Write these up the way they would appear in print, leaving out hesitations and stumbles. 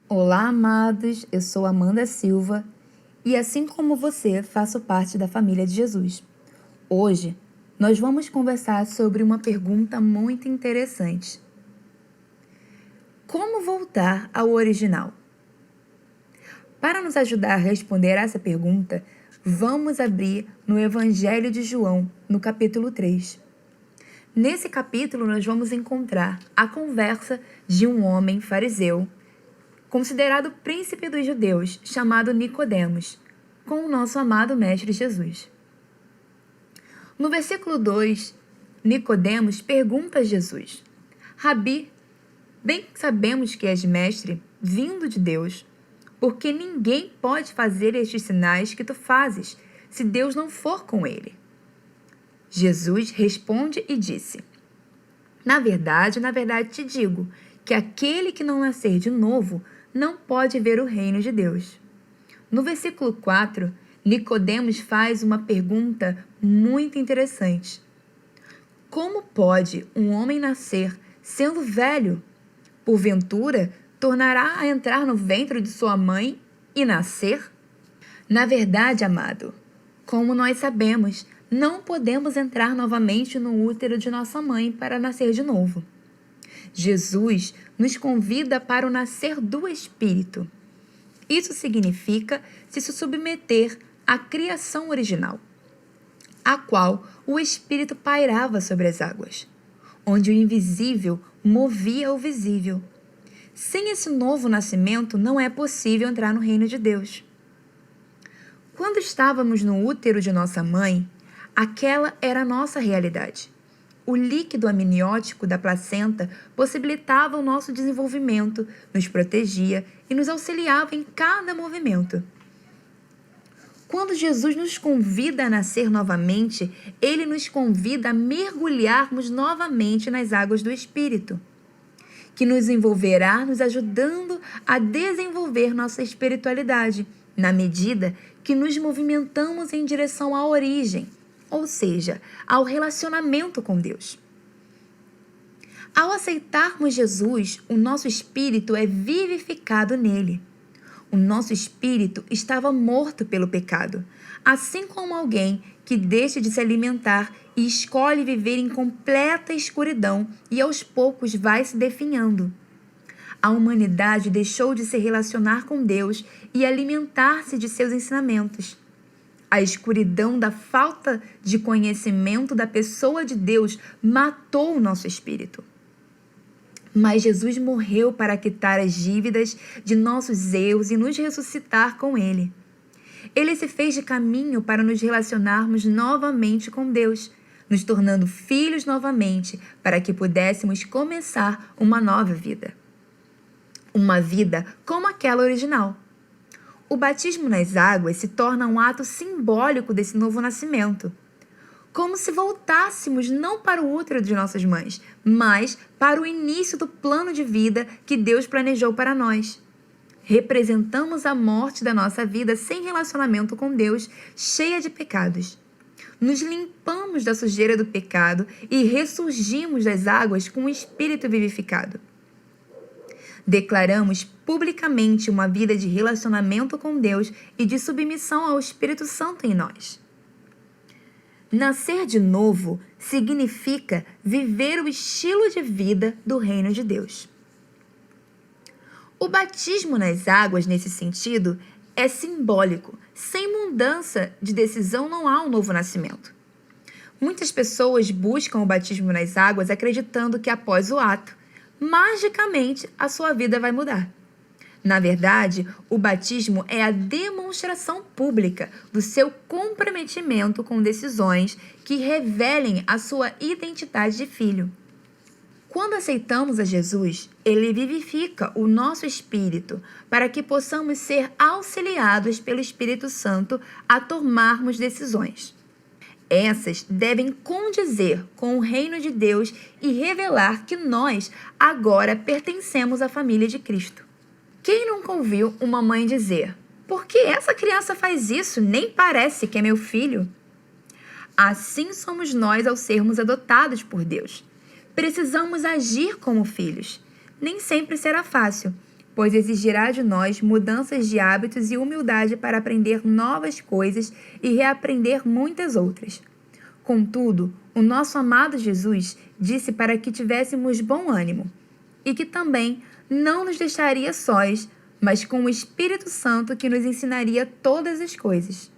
Olá, amados, eu sou Amanda Silva e, assim como você, faço parte da família de Jesus. Hoje, nós vamos conversar sobre uma pergunta muito interessante. Como voltar ao original? Para nos ajudar a responder essa pergunta, vamos abrir no Evangelho de João, no capítulo 3. Nesse capítulo, nós vamos encontrar a conversa de um homem fariseu, considerado príncipe dos judeus, chamado Nicodemos, com o nosso amado Mestre Jesus. No versículo 2, Nicodemos pergunta a Jesus: Rabi, bem sabemos que és mestre, vindo de Deus, porque ninguém pode fazer estes sinais que tu fazes, se Deus não for com ele. Jesus responde e disse: na verdade te digo, que aquele que não nascer de novo não pode ver o reino de Deus. No versículo 4, Nicodemos faz uma pergunta muito interessante. Como pode um homem nascer sendo velho? Porventura, tornará a entrar no ventre de sua mãe e nascer? Na verdade, amado, como nós sabemos, não podemos entrar novamente no útero de nossa mãe para nascer de novo. Jesus nos convida para o nascer do Espírito. Isso significa se submeter à criação original, a qual o Espírito pairava sobre as águas, onde o invisível movia o visível. Sem esse novo nascimento, não é possível entrar no reino de Deus. Quando estávamos no útero de nossa mãe, aquela era a nossa realidade. O líquido amniótico da placenta possibilitava o nosso desenvolvimento, nos protegia e nos auxiliava em cada movimento. Quando Jesus nos convida a nascer novamente, ele nos convida a mergulharmos novamente nas águas do Espírito, que nos envolverá, nos ajudando a desenvolver nossa espiritualidade, na medida que nos movimentamos em direção à origem, ou seja, ao relacionamento com Deus. Ao aceitarmos Jesus, o nosso espírito é vivificado nele. O nosso espírito estava morto pelo pecado, assim como alguém que deixa de se alimentar e escolhe viver em completa escuridão e aos poucos vai se definhando. A humanidade deixou de se relacionar com Deus e alimentar-se de seus ensinamentos. A escuridão da falta de conhecimento da pessoa de Deus matou o nosso espírito. Mas Jesus morreu para quitar as dívidas de nossos erros e nos ressuscitar com Ele. Ele se fez de caminho para nos relacionarmos novamente com Deus, nos tornando filhos novamente, para que pudéssemos começar uma nova vida. Uma vida como aquela original. O batismo nas águas se torna um ato simbólico desse novo nascimento, como se voltássemos não para o útero de nossas mães, mas para o início do plano de vida que Deus planejou para nós. Representamos a morte da nossa vida sem relacionamento com Deus, cheia de pecados. Nos limpamos da sujeira do pecado e ressurgimos das águas com o espírito vivificado. Declaramos publicamente uma vida de relacionamento com Deus e de submissão ao Espírito Santo em nós. Nascer de novo significa viver o estilo de vida do reino de Deus. O batismo nas águas, nesse sentido, é simbólico. Sem mudança de decisão não há um novo nascimento. Muitas pessoas buscam o batismo nas águas acreditando que após o ato, magicamente, a sua vida vai mudar. Na verdade, o batismo é a demonstração pública do seu comprometimento com decisões que revelem a sua identidade de filho. Quando aceitamos a Jesus, ele vivifica o nosso espírito para que possamos ser auxiliados pelo Espírito Santo a tomarmos decisões. Essas devem condizer com o reino de Deus e revelar que nós agora pertencemos à família de Cristo. Quem nunca ouviu uma mãe dizer: "Por que essa criança faz isso? Nem parece que é meu filho"? Assim somos nós ao sermos adotados por Deus. Precisamos agir como filhos. Nem sempre será fácil, pois exigirá de nós mudanças de hábitos e humildade para aprender novas coisas e reaprender muitas outras. Contudo, o nosso amado Jesus disse para que tivéssemos bom ânimo e que também não nos deixaria sós, mas com o Espírito Santo que nos ensinaria todas as coisas.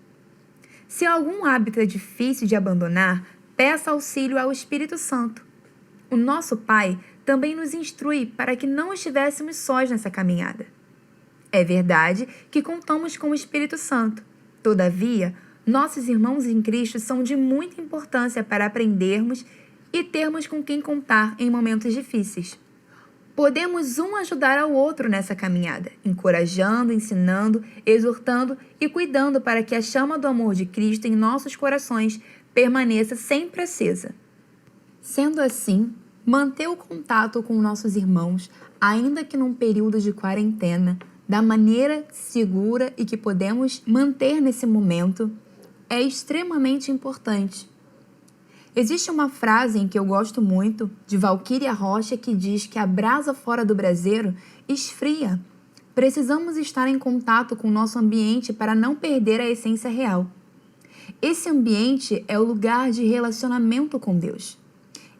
Se algum hábito é difícil de abandonar, peça auxílio ao Espírito Santo. O nosso Pai também nos instrui para que não estivéssemos sós nessa caminhada. É verdade que contamos com o Espírito Santo. Todavia, nossos irmãos em Cristo são de muita importância para aprendermos e termos com quem contar em momentos difíceis. Podemos um ajudar ao outro nessa caminhada, encorajando, ensinando, exortando e cuidando para que a chama do amor de Cristo em nossos corações permaneça sempre acesa. Sendo assim, manter o contato com nossos irmãos, ainda que num período de quarentena, da maneira segura e que podemos manter nesse momento, é extremamente importante. Existe uma frase em que eu gosto muito, de Valquíria Rocha, que diz que a brasa fora do braseiro esfria. Precisamos estar em contato com o nosso ambiente para não perder a essência real. Esse ambiente é o lugar de relacionamento com Deus.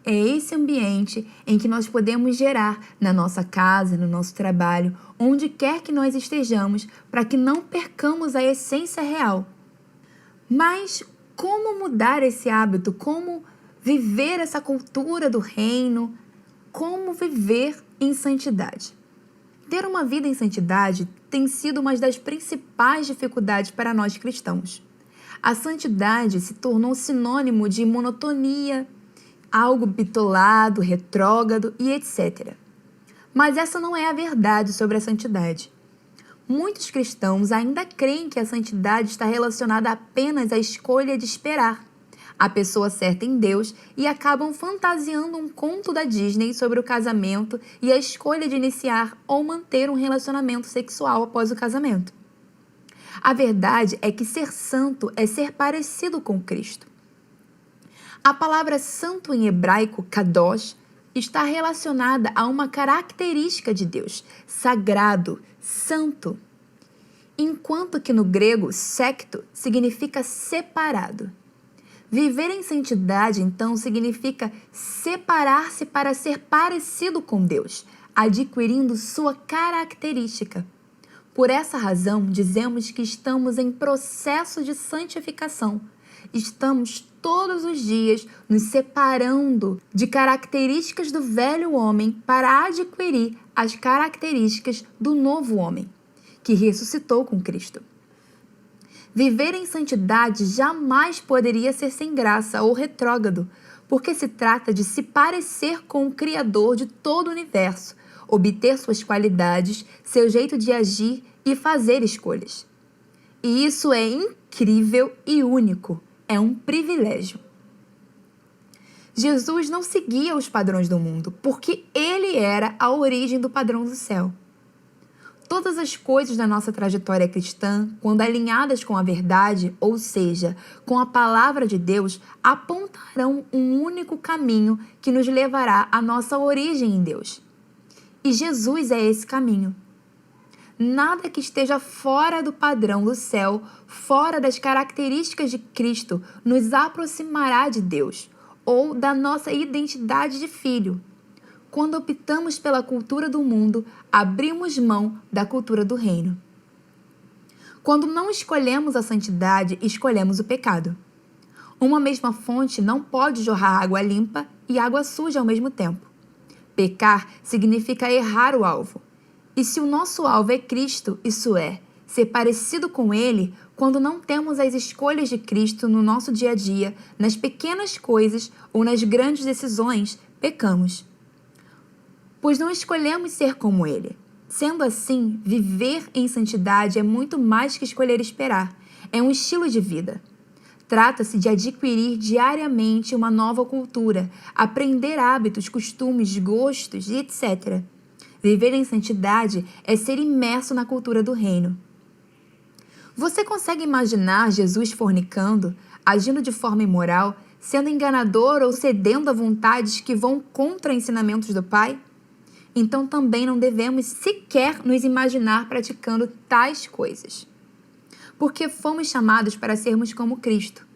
É esse ambiente em que nós podemos gerar na nossa casa, no nosso trabalho, onde quer que nós estejamos, para que não percamos a essência real. Mas como mudar esse hábito? Como viver essa cultura do reino? Como viver em santidade? Ter uma vida em santidade tem sido uma das principais dificuldades para nós cristãos. A santidade se tornou sinônimo de monotonia, algo bitolado, retrógrado e etc. Mas essa não é a verdade sobre a santidade. Muitos cristãos ainda creem que a santidade está relacionada apenas à escolha de esperar a pessoa certa em Deus e acabam fantasiando um conto da Disney sobre o casamento e a escolha de iniciar ou manter um relacionamento sexual após o casamento. A verdade é que ser santo é ser parecido com Cristo. A palavra santo em hebraico, kadosh, está relacionada a uma característica de Deus, sagrado, santo, enquanto que no grego, secto, significa separado. Viver em santidade, então, significa separar-se para ser parecido com Deus, adquirindo sua característica. Por essa razão, dizemos que estamos em processo de santificação. Estamos todos os dias nos separando de características do velho homem para adquirir as características do novo homem, que ressuscitou com Cristo. Viver em santidade jamais poderia ser sem graça ou retrógrado, porque se trata de se parecer com o Criador de todo o universo, obter suas qualidades, seu jeito de agir e fazer escolhas. E isso é incrível e único. É um privilégio. Jesus não seguia os padrões do mundo, porque ele era a origem do padrão do céu. Todas as coisas da nossa trajetória cristã, quando alinhadas com a verdade, ou seja, com a palavra de Deus, apontarão um único caminho que nos levará à nossa origem em Deus. E Jesus é esse caminho. Nada que esteja fora do padrão do céu, fora das características de Cristo, nos aproximará de Deus ou da nossa identidade de filho. Quando optamos pela cultura do mundo, abrimos mão da cultura do reino. Quando não escolhemos a santidade, escolhemos o pecado. Uma mesma fonte não pode jorrar água limpa e água suja ao mesmo tempo. Pecar significa errar o alvo. E se o nosso alvo é Cristo, isso é, ser parecido com Ele, quando não temos as escolhas de Cristo no nosso dia a dia, nas pequenas coisas ou nas grandes decisões, pecamos. Pois não escolhemos ser como Ele. Sendo assim, viver em santidade é muito mais que escolher esperar. É um estilo de vida. Trata-se de adquirir diariamente uma nova cultura, aprender hábitos, costumes, gostos e etc. Viver em santidade é ser imerso na cultura do reino. Você consegue imaginar Jesus fornicando, agindo de forma imoral, sendo enganador ou cedendo a vontades que vão contra ensinamentos do Pai? então também não devemos sequer nos imaginar praticando tais coisas. Porque fomos chamados para sermos como Cristo.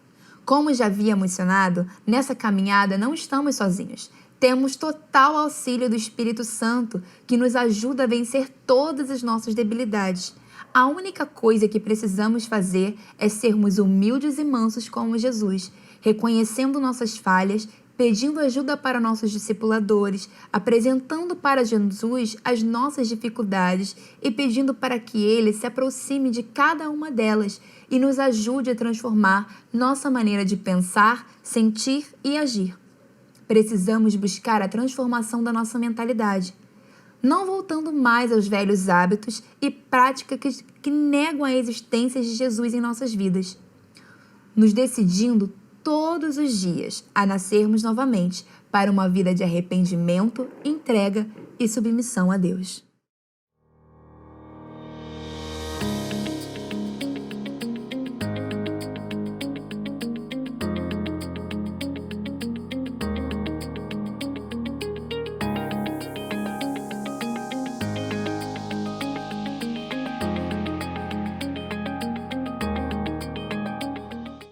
Como já havia mencionado, nessa caminhada não estamos sozinhos. Temos total auxílio do Espírito Santo, que nos ajuda a vencer todas as nossas debilidades. A única coisa que precisamos fazer é sermos humildes e mansos como Jesus, reconhecendo nossas falhas, pedindo ajuda para nossos discipuladores, apresentando para Jesus as nossas dificuldades e pedindo para que Ele se aproxime de cada uma delas e nos ajude a transformar nossa maneira de pensar, sentir e agir. Precisamos buscar a transformação da nossa mentalidade, não voltando mais aos velhos hábitos e práticas que negam a existência de Jesus em nossas vidas, nos decidindo todos os dias a nascermos novamente para uma vida de arrependimento, entrega e submissão a Deus.